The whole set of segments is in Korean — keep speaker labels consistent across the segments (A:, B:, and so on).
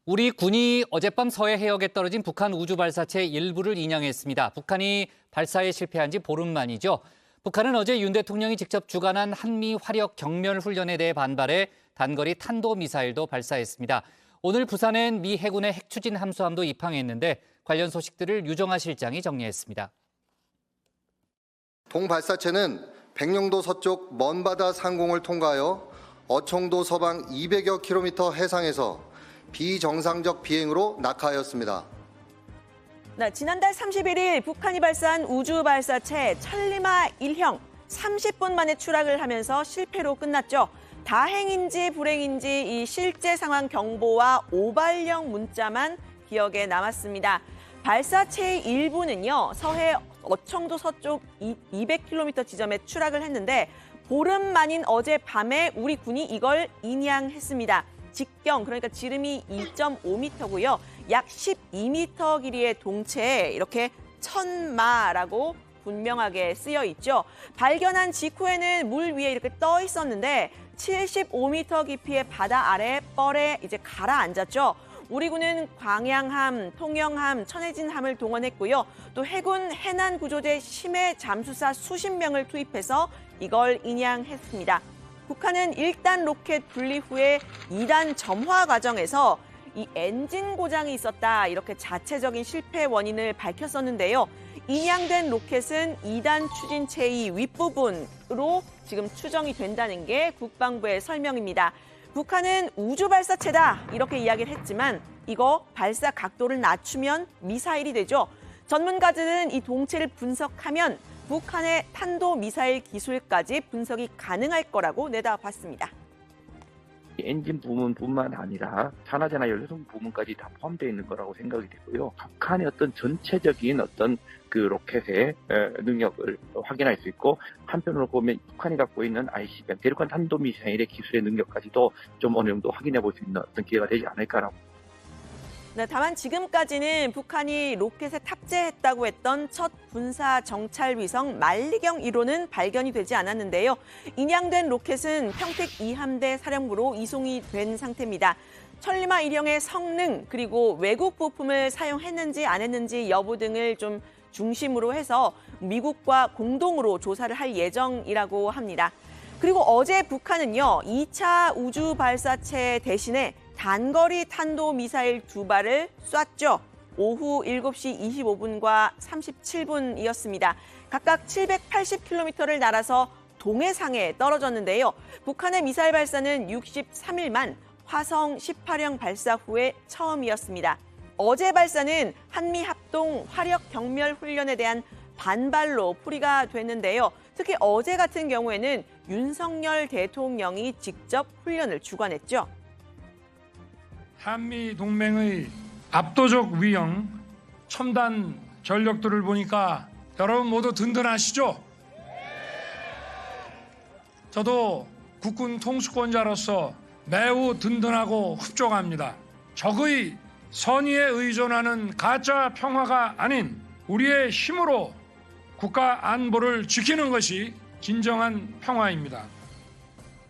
A: 우리 군이 어젯밤 서해 해역에 떨어진 북한 우주발사체 일부를 인양했습니다. 북한이 발사에 실패한 지 보름 만이죠. 북한은 어제 윤 대통령이 직접 주관한 한미 화력 경멸 훈련에 대해 반발해 단거리 탄도미사일도 발사했습니다. 오늘 부산엔 미 해군의 핵추진 함수함도 입항했는데 관련 소식들을 유정아 실장이 정리했습니다.
B: 동발사체는 백령도 서쪽 먼바다 상공을 통과하여 어청도 서방 200여 킬로미터 해상에서 비정상적 비행으로 낙하하였습니다.
C: 네, 지난달 31일 북한이 발사한 우주발사체 천리마 1형 30분 만에 추락을 하면서 실패로 끝났죠. 다행인지 불행인지 이 실제 상황 경보와 오발령 문자만 기억에 남았습니다. 발사체의 일부는요, 서해 어청도 서쪽 200km 지점에 추락을 했는데 보름 만인 어젯밤에 우리 군이 이걸 인양했습니다. 직경, 그러니까 지름이 2.5m고요. 약 12m 길이의 동체에 이렇게 천마라고 분명하게 쓰여 있죠. 발견한 직후에는 물 위에 이렇게 떠 있었는데 75m 깊이의 바다 아래 뻘에 이제 가라앉았죠. 우리 군은 광양함, 통영함, 천혜진함을 동원했고요. 또 해군 해난구조대 심해 잠수사 수십 명을 투입해서 이걸 인양했습니다. 북한은 1단 로켓 분리 후에 2단 점화 과정에서 이 엔진 고장이 있었다, 이렇게 자체적인 실패 원인을 밝혔었는데요. 인양된 로켓은 2단 추진체의 윗부분으로 지금 추정이 된다는 게 국방부의 설명입니다. 북한은 우주발사체다 이렇게 이야기를 했지만 이거 발사 각도를 낮추면 미사일이 되죠. 전문가들은 이 동체를 분석하면 북한의 탄도미사일 기술까지 분석이 가능할 거라고 내다봤습니다.
D: 엔진 부문뿐만 아니라 산화제나 연료성 부문까지 다 포함되어 있는 거라고 생각이 되고요. 북한의 어떤 전체적인 어떤 그 로켓의 능력을 확인할 수 있고, 한편으로 보면 북한이 갖고 있는 ICBM, 대륙간 탄도미사일의 기술의 능력까지도 좀 어느 정도 확인해 볼 수 있는 어떤 기회가 되지 않을까라고.
C: 네, 다만 지금까지는 북한이 로켓에 탑재했다고 했던 첫 군사 정찰 위성 만리경 1호는 발견이 되지 않았는데요. 인양된 로켓은 평택 2함대 사령부로 이송이 된 상태입니다. 천리마 1형의 성능, 그리고 외국 부품을 사용했는지 안 했는지 여부 등을 좀 중심으로 해서 미국과 공동으로 조사를 할 예정이라고 합니다. 그리고 어제 북한은요, 2차 우주 발사체 대신에 단거리 탄도미사일 2발을 쐈죠. 오후 7시 25분과 37분이었습니다. 각각 780km를 날아서 동해상에 떨어졌는데요. 북한의 미사일 발사는 63일 만 화성 18형 발사 후에 처음이었습니다. 어제 발사는 한미 합동 화력 경멸 훈련에 대한 반발로 풀이가 됐는데요. 특히 어제 같은 경우에는 윤석열 대통령이 직접 훈련을 주관했죠.
E: 한미 동맹의 압도적 위형, 첨단 전력들을 보니까 여러분 모두 든든하시죠? 저도 국군 통수권자로서 매우 든든하고 흡족합니다. 적의 선의에 의존하는 가짜 평화가 아닌 우리의 힘으로 국가 안보를 지키는 것이 진정한 평화입니다.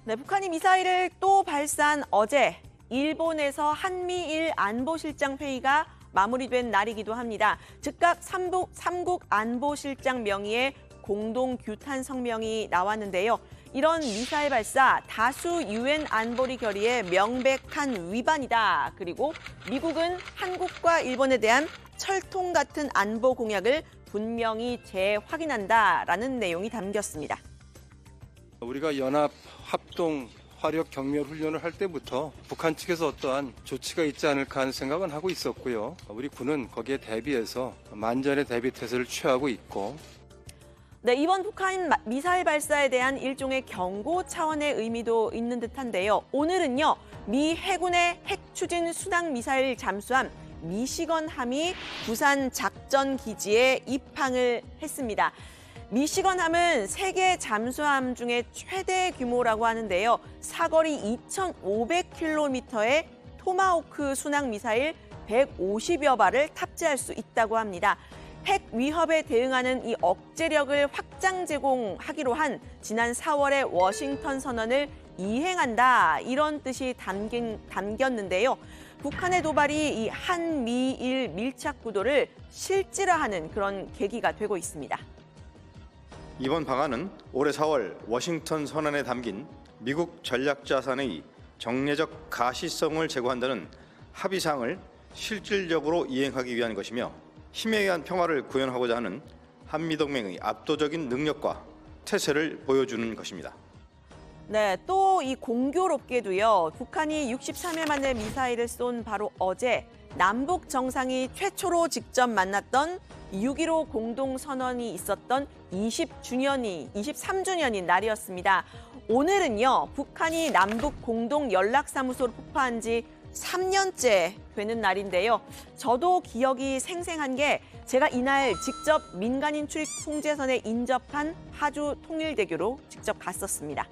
C: 네, 북한이 미사일을 또 발사한 어제, 일본에서 한미일 안보실장 회의가 마무리된 날이기도 합니다. 즉각 삼국 안보실장 명의의 공동 규탄 성명이 나왔는데요. 이런 미사일 발사 다수 유엔 안보리 결의의 명백한 위반이다. 그리고 미국은 한국과 일본에 대한 철통 같은 안보 공약을 분명히 재확인한다라는 내용이 담겼습니다.
F: 우리가 연합 합동 화력 경멸 훈련을 할 때부터 북한 측에서 어떠한 조치가 있지 않을까 하는 생각은 하고 있었고요. 우리 군은 거기에 대비해서 만전의 대비 태세를 취하고 있고.
C: 네, 이번 북한 미사일 발사에 대한 일종의 경고 차원의 의미도 있는 듯한데요. 오늘은요, 미 해군의 핵추진 순항 미사일 잠수함 미시건함이 부산 작전기지에 입항을 했습니다. 미시건함은 세계 잠수함 중에 최대 규모라고 하는데요. 사거리 2,500km의 토마호크 순항 미사일 150여 발을 탑재할 수 있다고 합니다. 핵 위협에 대응하는 이 억제력을 확장 제공하기로 한 지난 4월의 워싱턴 선언을 이행한다, 이런 뜻이 담겼는데요. 북한의 도발이 이 한미일 밀착 구도를 실질화하는 그런 계기가 되고 있습니다.
G: 이번 방안은 올해 4월 워싱턴 선언에 담긴 미국 전략자산의 정례적 가시성을 제고한다는 합의사항을 실질적으로 이행하기 위한 것이며 힘에 의한 평화를 구현하고자 하는 한미동맹의 압도적인 능력과 태세를 보여주는 것입니다.
C: 네, 또 이 공교롭게도요. 북한이 63일 만에 미사일을 쏜 바로 어제 남북 정상이 최초로 직접 만났던 6.15 공동선언이 있었던 23주년인 날이었습니다. 오늘은요, 북한이 남북 공동 연락사무소를 폭파한 지 3년째 되는 날인데요. 저도 기억이 생생한 게 제가 이날 직접 민간인 출입 통제선에 인접한 하주 통일대교로 직접 갔었습니다.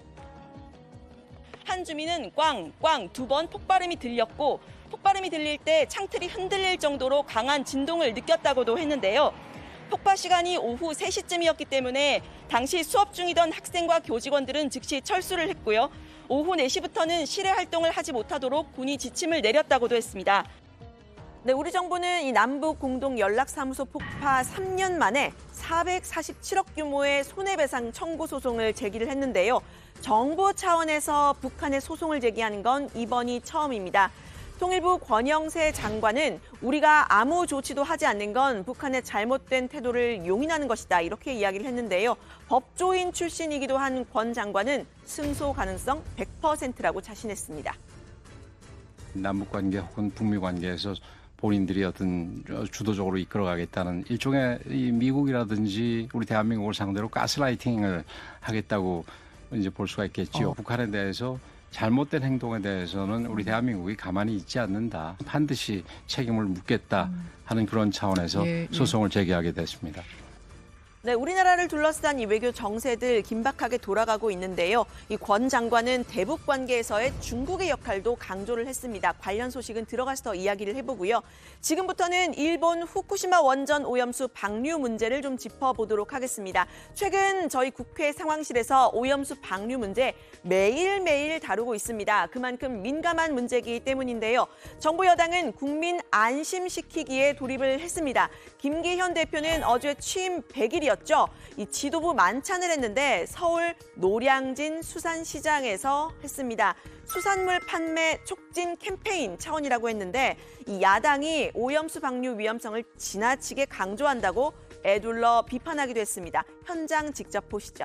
C: 한 주민은 꽝꽝 2번 폭발음이 들렸고 폭발음이 들릴 때 창틀이 흔들릴 정도로 강한 진동을 느꼈다고도 했는데요. 폭파 시간이 오후 3시쯤이었기 때문에 당시 수업 중이던 학생과 교직원들은 즉시 철수를 했고요. 오후 4시부터는 실외 활동을 하지 못하도록 군이 지침을 내렸다고도 했습니다. 네, 우리 정부는 이 남북 공동 연락사무소 폭파 3년 만에 447억 규모의 손해배상 청구 소송을 제기를 했는데요. 정부 차원에서 북한의 소송을 제기하는 건 이번이 처음입니다. 통일부 권영세 장관은 우리가 아무 조치도 하지 않는 건 북한의 잘못된 태도를 용인하는 것이다, 이렇게 이야기를 했는데요. 법조인 출신이기도 한 권 장관은 승소 가능성 100%라고 자신했습니다.
H: 남북관계 혹은 북미관계에서 본인들이 어떤 주도적으로 이끌어가겠다는 일종의 이 미국이라든지 우리 대한민국을 상대로 가스라이팅을 하겠다고 이제 볼 수가 있겠죠. 북한에 대해서 잘못된 행동에 대해서는 우리 대한민국이 가만히 있지 않는다. 반드시 책임을 묻겠다 하는 그런 차원에서 소송을 제기하게 됐습니다.
C: 네, 우리나라를 둘러싼 이 외교 정세들 긴박하게 돌아가고 있는데요. 이 권 장관은 대북 관계에서의 중국의 역할도 강조를 했습니다. 관련 소식은 들어가서 더 이야기를 해보고요. 지금부터는 일본 후쿠시마 원전 오염수 방류 문제를 좀 짚어보도록 하겠습니다. 최근 저희 국회 상황실에서 오염수 방류 문제 매일매일 다루고 있습니다. 그만큼 민감한 문제이기 때문인데요. 정부 여당은 국민 안심시키기에 돌입을 했습니다. 김기현 대표는 어제 취임 100일이었죠. 이 지도부 만찬을 했는데 서울 노량진 수산시장에서 했습니다. 수산물 판매 촉진 캠페인 차원이라고 했는데 이 야당이 오염수 방류 위험성을 지나치게 강조한다고 애둘러 비판하기도 했습니다. 현장 직접 보시죠.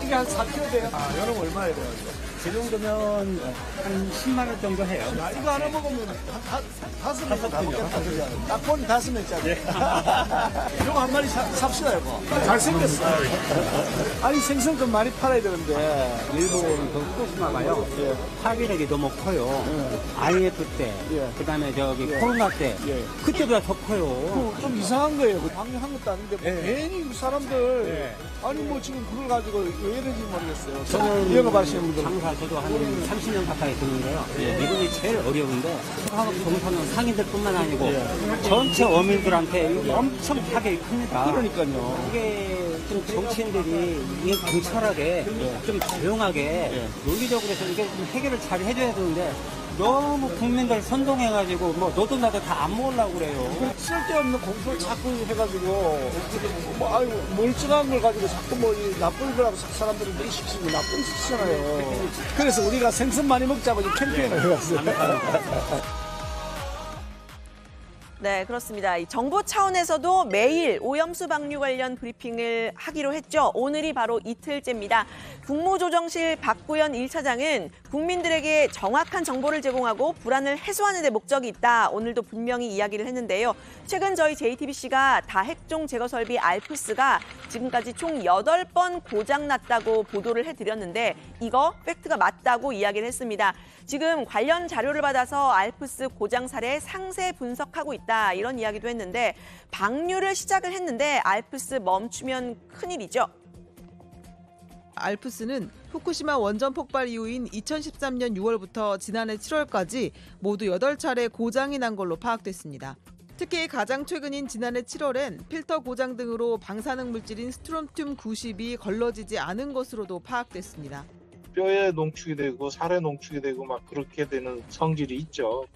I: 이게 한 4kg 돼요. 아, 여름 얼마에 돼요?
J: 그 정도면 한 10만 원 정도 해요.
I: 야, 이거 하나 먹으면 다섯 명 다 먹겠다. 딱 보니 5명짜리. 이거 한 마리 삽시다, 이거. 잘생겼어. 아니, 생선 좀 많이 팔아야 되는데.
J: 일본 그 후쿠시마가요. 파괴력이 너무 커요. IF 때, 그다음에 저기 코로나 때, 그때보다 더 커요.
I: 좀 이상한 거예요. 방류한 것도 아닌데 뭐 괜히 사람들 아니 뭐 지금 그걸 가지고 왜 이런지 모르겠어요.
J: 저는
I: 영업하시는 분들
J: 장사 저도 한 30년 가까이 됐는데요. 이분이 제일 어려운데 화학 동선은 상인들뿐만 아니고 전체 어민들한테 이거 엄청 타격이 큽니다.
I: 그러니까요.
J: 이게 좀 정치인들이 이게 경찰하게 좀 조용하게 논리적으로 해서 이게 좀 해결을 잘 해줘야 되는데 너무 국민들 선동해가지고 뭐 너도 나도 다 안 먹으려고 그래요.
I: 쓸데없는 공소를 자꾸 해가지고 뭐 아이고 멀쩡한 걸 가지고 자꾸 뭐 나쁜 거라고 사람들이 의식시키고 나쁜 짓이잖아요. 그래서 우리가 생선 많이 먹자고 캠페인을 해봤어요.
C: 네, 그렇습니다. 이 정부 차원에서도 매일 오염수 방류 관련 브리핑을 하기로 했죠. 오늘이 바로 이틀째입니다. 국무조정실 박구현 1차장은 국민들에게 정확한 정보를 제공하고 불안을 해소하는 데 목적이 있다. 오늘도 분명히 이야기를 했는데요. 최근 저희 JTBC가 다핵종 제거 설비 알프스가 지금까지 총 8번 고장났다고 보도를 해드렸는데 이거 팩트가 맞다고 이야기를 했습니다. 지금 관련 자료를 받아서 알프스 고장 사례 상세 분석하고 있다. 이런 이야기도 했는데 방류를 시작을 했는데 알프스 멈추면 큰일이죠.
K: 알프스는 후쿠시마 원전 폭발 이후인 2013년 6월부터 지난해 7월까지 모두 8차례 고장이 난 걸로 파악됐습니다. 특히 가장 최근인 지난해 7월엔 필터 고장 등으로 방사능 물질인 스트론튬 90이 걸러지지 않은 것으로도 파악됐습니다.
I: 뼈에 농축이 되고 살에 농축이 되고 막 그렇게 되는 성질이 있죠.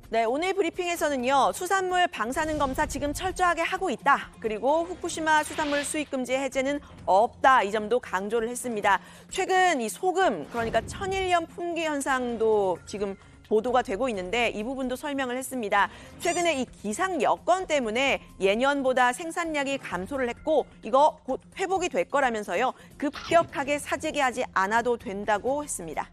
C: 네, 오늘 브리핑에서는요, 수산물 방사능 검사 지금 철저하게 하고 있다. 그리고 후쿠시마 수산물 수입 금지 해제는 없다. 이 점도 강조를 했습니다. 최근 이 소금, 그러니까 천일염 품귀 현상도 지금 보도가 되고 있는데 이 부분도 설명을 했습니다. 최근에 이 기상 여건 때문에 예년보다 생산량이 감소를 했고 이거 곧 회복이 될 거라면서요. 급격하게 사재기 하지 않아도 된다고 했습니다.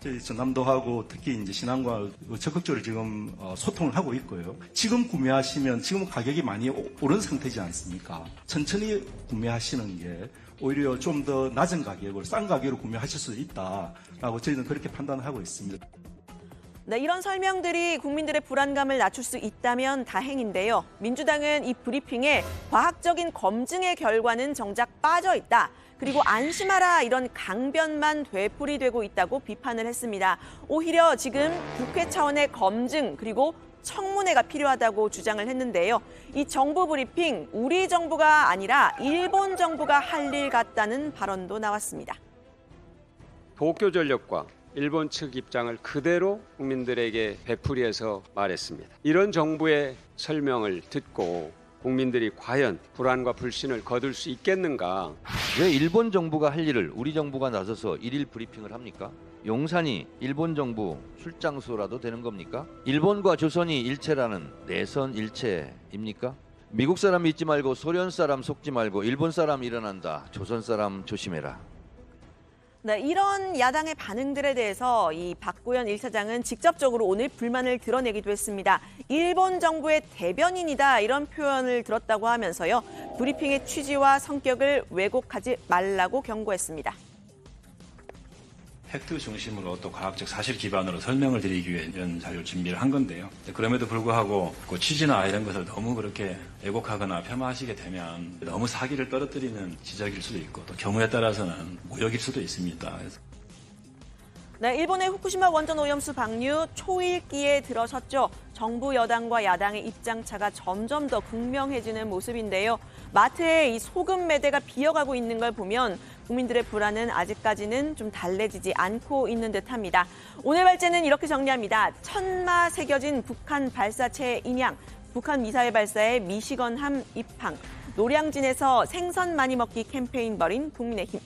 L: 저희 전남도하고 특히 이제 신안과 적극적으로 지금 소통을 하고 있고요. 지금 구매하시면 지금 가격이 많이 오른 상태지 않습니까? 천천히 구매하시는 게 오히려 좀 더 낮은 가격으로 싼 가격으로 구매하실 수 있다라고 저희는 그렇게 판단하고 있습니다.
C: 네, 이런 설명들이 국민들의 불안감을 낮출 수 있다면 다행인데요. 민주당은 이 브리핑에 과학적인 검증의 결과는 정작 빠져 있다. 그리고 안심하라 이런 강변만 되풀이되고 있다고 비판을 했습니다. 오히려 지금 국회 차원의 검증 그리고 청문회가 필요하다고 주장을 했는데요. 이 정부 브리핑 우리 정부가 아니라 일본 정부가 할 일 같다는 발언도 나왔습니다.
M: 도쿄전력과 일본 측 입장을 그대로 국민들에게 되풀이해서 말했습니다. 이런 정부의 설명을 듣고 국민들이 과연 불안과 불신을 거둘 수 있겠는가?
N: 왜 일본 정부가 할 일을 우리 정부가 나서서 일일 브리핑을 합니까? 용산이 일본 정부 출장소라도 되는 겁니까? 일본과 조선이 일체라는 내선 일체입니까? 미국 사람 믿지 말고 소련 사람 속지 말고 일본 사람 일어난다. 조선 사람 조심해라.
C: 네, 이런 야당의 반응들에 대해서 이 박구현 1차장은 직접적으로 오늘 불만을 드러내기도 했습니다. 일본 정부의 대변인이다 이런 표현을 들었다고 하면서요. 브리핑의 취지와 성격을 왜곡하지 말라고 경고했습니다.
L: 팩트 중심으로 또 과학적 사실 기반으로 설명을 드리기 위해 이런 자료를 준비를 한 건데요. 그럼에도 불구하고 그 취지나 이런 것을 너무 그렇게 왜곡하거나 폄하하시게 되면 너무 사기를 떨어뜨리는 지적일 수도 있고 또 경우에 따라서는 모욕일 수도 있습니다. 그래서
C: 네, 일본의 후쿠시마 원전 오염수 방류 초읽기에 들어섰죠. 정부 여당과 야당의 입장차가 점점 더 극명해지는 모습인데요. 마트에 이 소금 매대가 비어가고 있는 걸 보면 국민들의 불안은 아직까지는 좀 달래지지 않고 있는 듯합니다. 오늘 발제는 이렇게 정리합니다. 천마 새겨진 북한 발사체 인양, 북한 미사일 발사에 미시건함 입항, 노량진에서 생선 많이 먹기 캠페인 벌인 국민의힘.